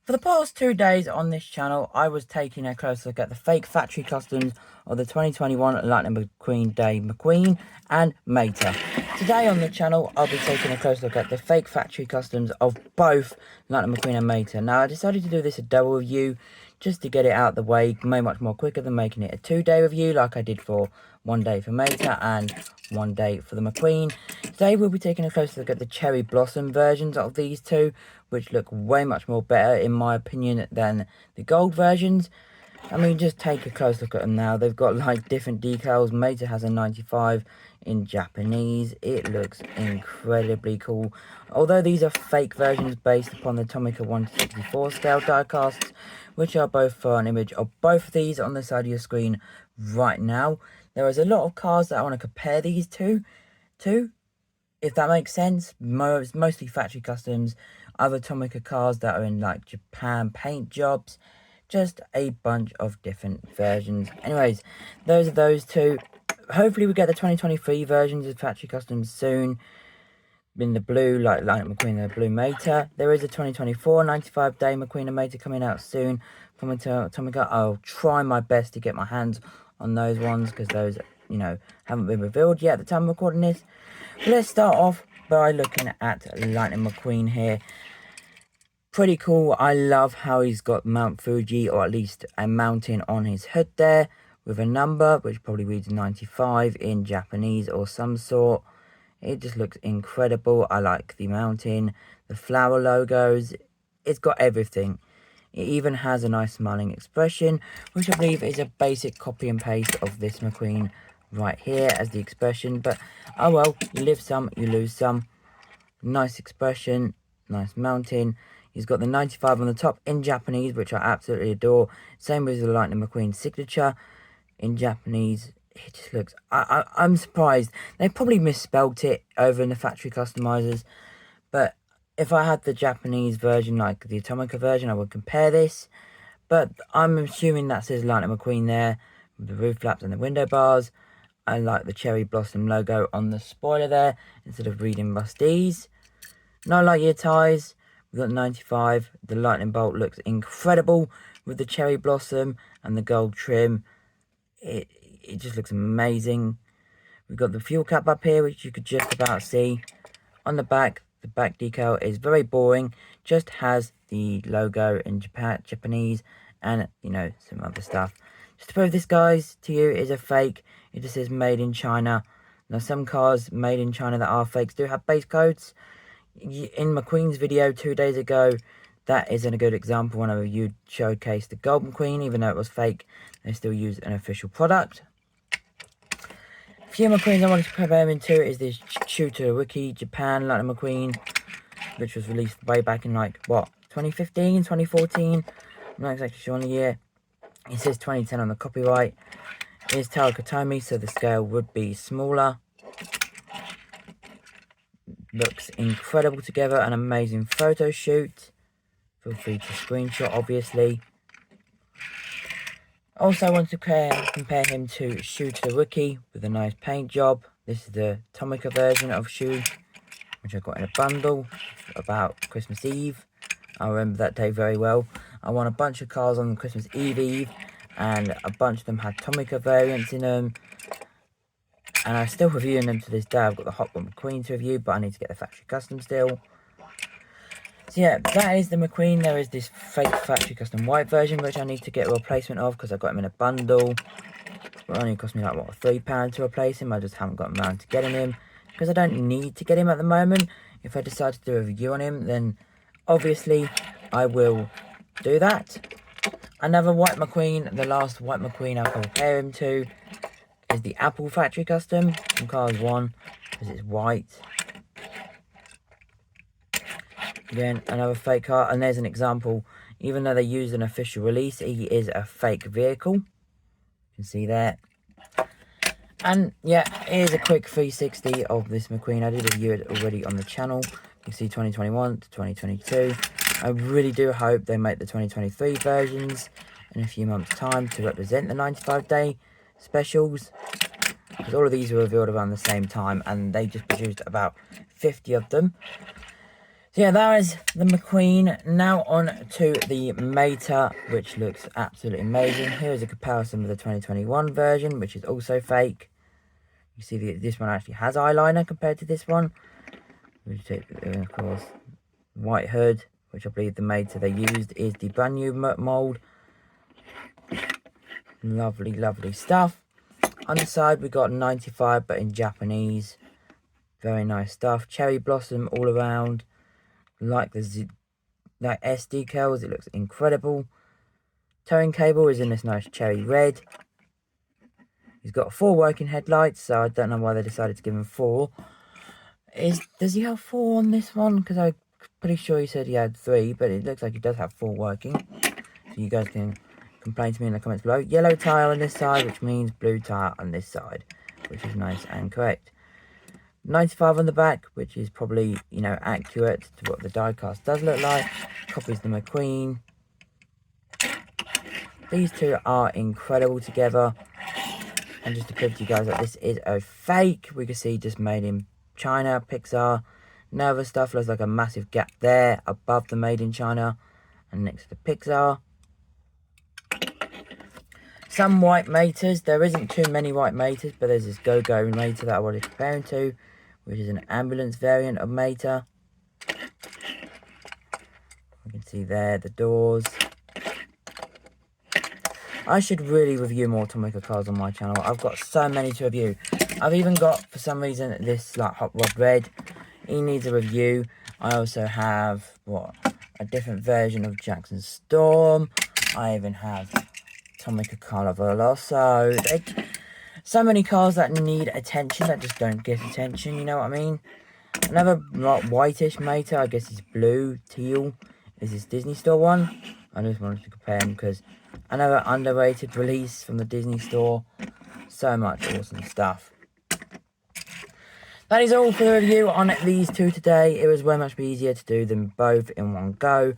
For the past 2 days on this channel, I was taking a close look at the fake factory customs of the 2021 Lightning McQueen Day McQueen and Mater. Today on the channel, I'll be taking a close look at the fake factory customs of both Lightning McQueen and Mater. Now, I decided to do this a double review just to get it out of the way, much more quicker than making it a 2-day review like I did for 1 day for Mater and 1 day for the McQueen. Today we'll be taking a close look at the cherry blossom versions of these two, which look way much more better in my opinion than the gold versions. I mean, just take a close look at them now. They've got like different decals. Mater has a 95 in Japanese. It looks incredibly cool. Although these are fake versions based upon the Tomica 1/64 scale diecasts, which are both for an image of both of these on the side of your screen right now. There is a lot of cars that I want to compare these to, if that makes sense. Mostly factory customs, other Tomica cars that are in like Japan paint jobs, just a bunch of different versions. Anyways, those are those two. Hopefully we get the 2023 versions of factory customs soon, in the blue, like Lightning McQueen and the blue Mater. There is a 2024 95 day McQueen and Mater coming out soon from Tomica. I'll try my best to get my hands on those ones, because those, you know, haven't been revealed yet at the time of recording this. But let's start off by looking at Lightning McQueen here. Pretty cool. I love how he's got Mount Fuji, or at least a mountain on his hood there, with a number which probably reads 95 in Japanese or some sort. It just looks incredible. I like the mountain, the flower logos. It's got everything. It even has a nice smiling expression, which I believe is a basic copy and paste of this McQueen right here as the expression. But oh well, you live some, you lose some. Nice expression, nice mountain. He's got the 95 on the top in Japanese, which I absolutely adore. Same with the Lightning McQueen signature in Japanese. It just looks... I'm surprised. They probably misspelled it over in the factory customizers. But if I had the Japanese version, like the Atomica version, I would compare this. But I'm assuming that says Lightning McQueen there, with the roof flaps and the window bars. I like the cherry blossom logo on the spoiler there, instead of reading Rusty's. No light year ties. We've got 95. The lightning bolt looks incredible with the cherry blossom and the gold trim. It just looks amazing. We've got the fuel cap up here, which you could just about see. On the back decal is very boring. Just has the logo in Japanese and, you know, some other stuff. Just to prove this, guys, to you is a fake. It just says made in China. Now, some cars made in China that are fakes do have base codes. In McQueen's video 2 days ago, that isn't a good example. Whenever you showcase the Gold McQueen, even though it was fake, they still use an official product. A few McQueens I wanted to compare him to is this Shooter Wiki Japan Lightning McQueen, which was released way back in like, what, 2015, 2014? I'm not exactly sure on the year. It says 2010 on the copyright. It is Tarakatomi, so the scale would be smaller. Looks incredible together, an amazing photo shoot. Feel free to screenshot, obviously. Also, I want to compare him to Shooter Wiki with a nice paint job. This is the Tomica version of Shoe, which I got in a bundle about Christmas Eve. I remember that day very well. I won a bunch of cars on Christmas Eve, and a bunch of them had Tomica variants in them. And I'm still reviewing them to this day. I've got the Hot One McQueen to review, but I need to get the factory custom still. So yeah, that is the McQueen. There is this fake factory custom white version, which I need to get a replacement of, because I got him in a bundle. It only cost me like, what, £3 to replace him. I just haven't gotten around to getting him, because I don't need to get him at the moment. If I decide to do a review on him, then obviously I will do that. Another white McQueen, the last white McQueen I'll compare him to, is the Apple factory custom from Cars 1, because it's white. Again, another fake car, and there's an example. Even though they used an official release, he is a fake vehicle. You can see there. And yeah, here's a quick 360 of this McQueen. I did review it already on the channel. You can see 2021 to 2022. I really do hope they make the 2023 versions in a few months' time to represent the 95-day specials, because all of these were revealed around the same time, and they just produced about 50 of them. So yeah, that is the McQueen. Now on to the Meta, which looks absolutely amazing. Here's a comparison with the 2021 version, which is also fake. You see this one actually has eyeliner compared to this one. Which take, of course, white hood, which I believe the Meta they used is the brand new mould. Lovely, lovely stuff. On the side we got 95, but in Japanese. Very nice stuff. Cherry blossom all around. Like the S decals, it looks incredible. Towing cable is in this nice cherry red. He's got 4 working headlights, so I don't know why they decided to give him 4. Does he have 4 on this one? Because I'm pretty sure he said he had 3, but it looks like he does have 4 working. So you guys can complain to me in the comments below. Yellow tyre on this side, which means blue tyre on this side, which is nice and correct. 95 on the back, which is probably, you know, accurate to what the diecast does look like. Copies the McQueen. These two are incredible together. And just to prove to you guys that this is a fake, we can see just made in China, Pixar. No other stuff, looks like a massive gap there above the made in China and next to the Pixar. Some white Matas, there isn't too many white Matas, but there's this Go-Go Mata that I wanted to compare him to, which is an ambulance variant of Mata. You can see there the doors. I should really review more Tomica cars on my channel. I've got so many to review. I've even got, for some reason, this like Hot Rod Red. He needs a review. I also have, a different version of Jackson Storm. I even have Tomica Carlo Veloso. So many cars that need attention that just don't get attention, you know what I mean? Another like whitish Mata, I guess it's blue, teal, is this Disney Store one. I just wanted to compare them because another underrated release from the Disney Store. So much awesome stuff. That is all for the review on these two today. It was way much easier to do them both in one go.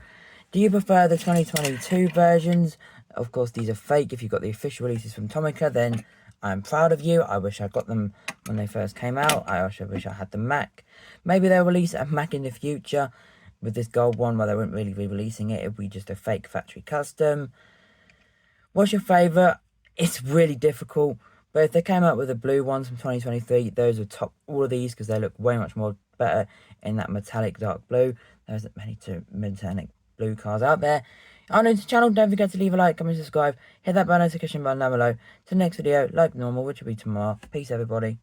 Do you prefer the 2022 versions? Of course, these are fake. If you got the official releases from Tomica, then I'm proud of you. I wish I got them when they first came out. I also wish I had the Mac. Maybe they'll release a Mac in the future with this gold one, where they weren't really re-releasing it. It'd be just a fake factory custom. What's your favourite? It's really difficult. But if they came out with the blue ones from 2023, those would top all of these because they look way much more better in that metallic dark blue. There's many metallic blue cars out there. If you're new to the channel, don't forget to leave a like, comment, subscribe, hit that bell notification button down below. To the next video, like normal, which will be tomorrow. Peace, everybody.